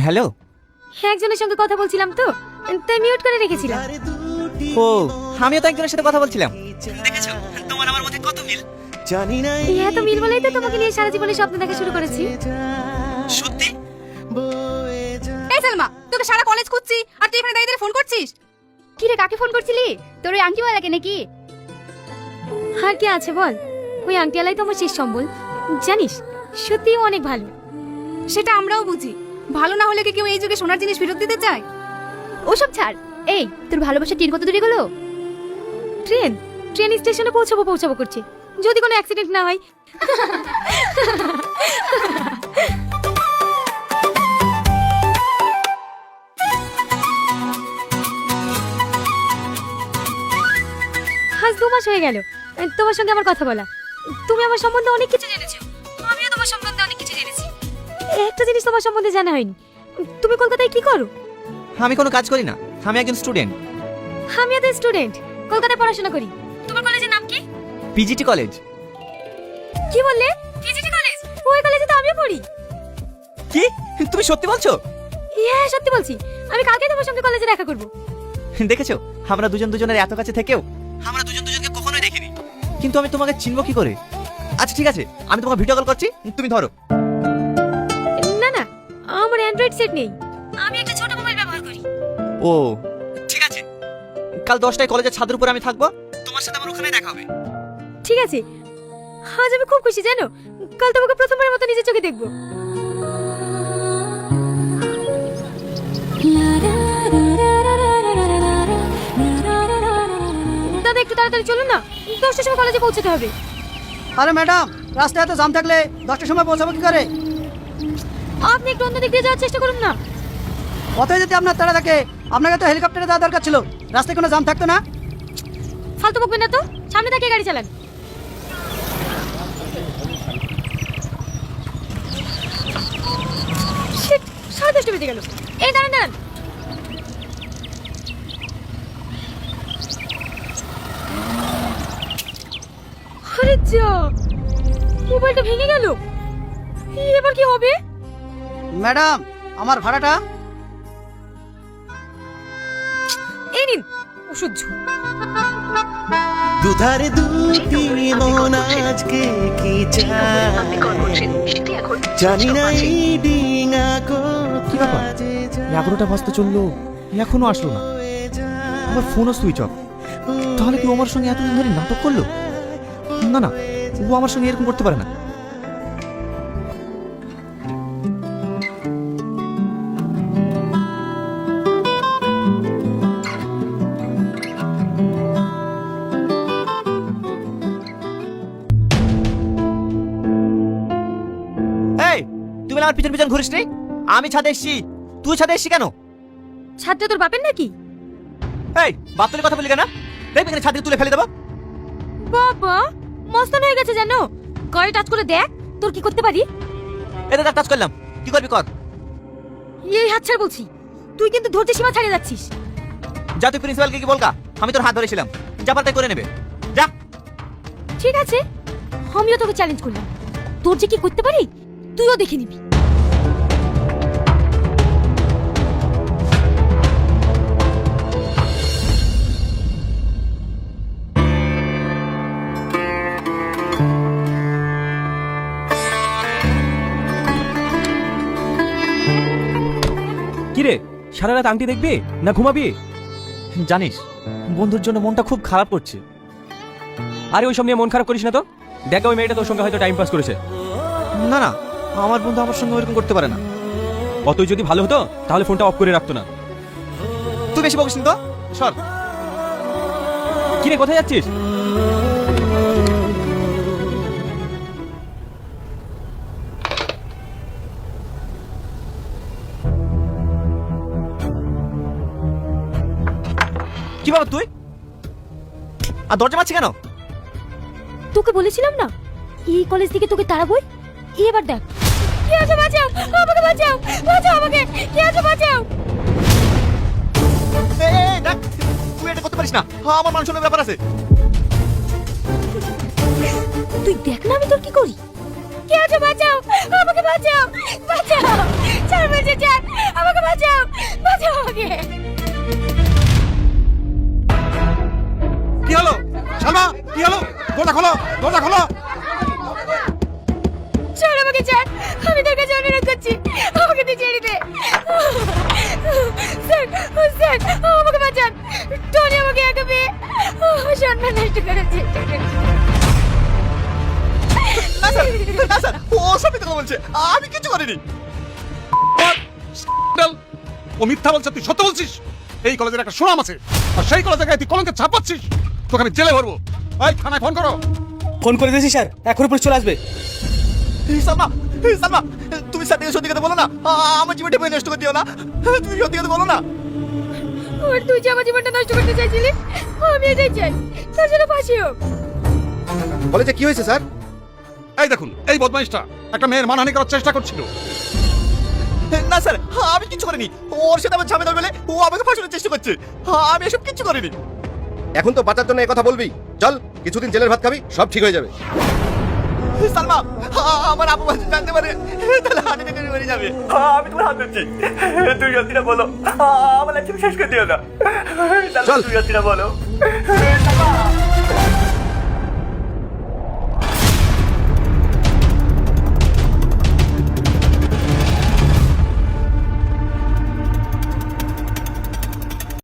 Hello. একজনের সঙ্গে কথা বলছিলাম তো, তাই মিউট করে রেখেছিলাম। ও, আমিও তো একজনের সাথে কথা বলছিলাম। দেখেছো তোমার আমার মধ্যে কত মিল। জানি না এত মিল বলেই তো তোমাকে নিয়ে সারা জীবনে স্বপ্ন দেখা শুরু করেছি। সত্যি। এই সালমা, তোকে সারা কলেজ খুঁজছি আর তুই এখানে দাঁড়িয়ে দাঁড়িয়ে ফোন করছিস। কি রে, কাকে ফোন করছিলি? তোর ওই আংটিওয়ালাকে নাকি? আর কে আছে বল, ওই আংটিওয়ালাই তো আমার শেষ সম্বল। জানিস, সত্যিই অনেক ভালো। সেটা আমরাও বুঝি, ভালো না হলে কি কেউ এই যুগে সোনার জিনিস ফেরত দিতে চায়? ওসব ছাড়। এই, তোর ভালোবাসা ট্রেন কত দূরে গেলো? ট্রেন ট্রেন স্টেশনে পৌঁছাবো করছে, যদি কোনো অ্যাক্সিডেন্ট না হয়। আজ 2 মাস হয়ে গেল তোমার সঙ্গে আমার কথা বলা। তুমি আমার সম্বন্ধে অনেক কিছু জেনেছো, আমিও তোমার সম্বন্ধে অনেক কিছু জেনেছি। একটা জিনিস তোমার সম্বন্ধে জানা হয়নি, তুমি কলকাতায় কি করো? আমি কোনো কাজ করি না, আমি একজন স্টুডেন্ট। আমিও তো স্টুডেন্ট, কলকাতায় পড়াশোনা করি। তোমার কলেজের নাম কি? PGT college. কি বললে? PGT college? ওই কলেজে তো আমিও পড়ি। কি তুমি সত্যি বলছো? হ্যাঁ, সত্যি বলছি। আমি কালকে তোমার সঙ্গে কলেজে দেখা করব। দেখেছো, আমরা দুজন দুজনের এত কাছে থেকেও আমরা দুজন দুজনকে কখনোই দেখিনি, কিন্তু আমি তোমাকে চিনব কি করে? আচ্ছা ঠিক আছে, আমি তোমাকে ভিডিও কল করছি, তুমি ধরো। না না, আমার অ্যান্ড্রয়েড সেট নেই, আমি একটা ছোট মোবাইল ব্যবহার করি। ও ঠিক আছে, কাল 10টায় কলেজের ছাদের উপরে আমি থাকবো, তোমার সাথে আমার ওখানে দেখা হবে। ঠিক আছে। আজ আমি খুব খুশি জানো, কাল তোমাকে প্রথমবারের মতো নিজের চোখে দেখবো। দাদা, একটু তাড়াতাড়ি চলুন না, 10টার সময় কলেজে পৌঁছতে হবে। আরে ম্যাডাম, রাস্তায় এত জাম থাকলে 10টার সময় পৌঁছাবো কি করে? আপনি একটু অন্য দিক দিয়ে যাওয়ার চেষ্টা করুন না। অতই যদি আপনার তাড়া থাকে, আপনাকে তো হেলিকপ্টারে যাওয়া দরকার ছিল, রাস্তায় কোনো জাম থাকতো না। ফালতু বকবেন না তো, সামনে থেকে গাড়ি চালান। শিট, 10:30 বেজে গেল। এই দাঁড়ান দাঁড়ান। আরে যা, মোবাইলটা ভেঙে গেল। এবার কি হবে? ম্যাডাম, আমার ভাড়াটা। এই নিন, অসহ্য। দুধারে দুটি মন আজকে কি চায়, জানি না এই ডিঙা কি ব্যাপার, 11টা বাজতে চললো, এখনো আসলো না। আমার ফোনও সুইচ অফ। তাহলে কি ও আমার সঙ্গে এতদিন ধরে নাটক করলো? না না, ও আমার সঙ্গে এরকম করতে পারে না। এই, তুমি আমার পিছন পিছন ঘুরিস নি? আমি ছাদে এসছি, তুই ছাদে এসছি কেন? ছাদটা তোর বাপের নাকি? এই, বাপ তুলে কথা বলি কেন? দেখবি এখানে ছাদ থেকে তুলে ফেলে দেবো। বাবা, মস্তান হয়ে গেছে জানো। গায়ে টাচ করে দেখ, তোর কি করতে পারি। এটা টাচ করলাম, কি করবি কর। এই হাত ছাড় বলছি, তুই কিন্তু ধৈর্যের সীমা ছাড়িয়ে যাচ্ছিস। যা, তুই প্রিন্সিপালকে কি বলকা, আমি তোর হাত ধরেছিলাম, যা পাল্টাই করে নেবে, যা। ঠিক আছে, আমিও তোকে চ্যালেঞ্জ করলাম, তোর যে কি করতে পারি তুইও দেখে নিবি। কিরে, সারা রাত আংটি দেখবি না ঘুমাবি? জানিস, বন্ধুর জন্য মনটা খুব খারাপ করছে। আরে ওইসব নিয়ে মন খারাপ করিস না তো। দেখ, ওই মেয়েটা তোর সঙ্গে হয়তো টাইম পাস করেছে। না না, আমার বন্ধু আমার সঙ্গে ওইরকম করতে পারে না। অতই যদি ভালো হতো তাহলে ফোনটা অফ করে রাখতো না। তুই বেশি বকিস না তো, সর। কিরে, কোথায় যাচ্ছিস? কি বাবা তুই, আর দরজা মারছি কেন? তোকে বলেছিলাম না এই কলেজ থেকে তোকে তাড়াবই। এবার দেখ। কি আছে, বাঁচাও আমাকে, বাঁচাও বাঁচাও আমাকে, কি আছে বাঁচাও। এই, দেখ, তুই এটা করতে পারিস না, আমার মান সম্মানের ব্যাপার আছে। তুই দেখ না আমি তোর কি করি। কি আছে, বাঁচাও আমাকে, বাঁচাও বাঁচাও, ছাড় বাঁচাও। গেছে স্যার, আমাকে বাঁচাও, বাঁচাও আমাকে। কি হলো সালমা, কি হলো? দরজা খোলো, দরজা খোলো। ছাড় আমাকে স্যার, আমি তোর কাছে অনুরোধ করছি, আমাকে তুই ছেড়ে দে। স্যার, স্যার আমাকে বাঁচান, টনি আমাকে একা পেয়ে সম্মান নষ্ট করার চেষ্টা করে। না স্যার, ও সব মিথ্যা কথা বলছে, আমি কিছু করিনি। ও মিথ্যা বলছে, তুই সত্য বলছিস। এই কলেজের একটা সুনাম আছে, আর সেই কলেজে গায়ে তুই কলঙ্কের ছাপ পাচ্ছিস। তোকে আমি জেলে ভরবো। এই থানায় ফোন করো। ফোন করে দিয়েছি স্যার, এখনই পুলিশ চলে আসবে। সালমা, সালমা, তুমি স্যারকে সত্যি কথা বলো না, আমার জীবনটা নষ্ট করে দিও না। তুমি সত্যি কথা বলো না। আর তুই যে আমার জীবনটা নষ্ট করতে চাইছিলি, আমি এটাই চাই, তার জন্য ফাঁসি হোক। কলেজে কি হয়েছে স্যার? এই দেখুন, এই বদমাইশটা একটা মেয়ের মানহানি করার চেষ্টা করছিল। না স্যার, আমি কিছু করিনি। ওর সাথে আমার ঝামেলা বলে ও আমাকে ফাঁসানোর চেষ্টা করছে। আমি এসব কিছু করিনি। এখন তো বাঁচার জন্য কথা বলবি, চল কিছুদিন জেলের ভাত খাবি, সব ঠিক হয়ে যাবে। সালমা, আমার আপু জানতে পারে তাহলে হাতে থেকে মরে যাবে। আমি তোমার হাত ধরছি, তুই সত্যিটা বলো, আমার লাইফ শেষ করে দিও না। চল। তুই সত্যিটা বলো। সালমা।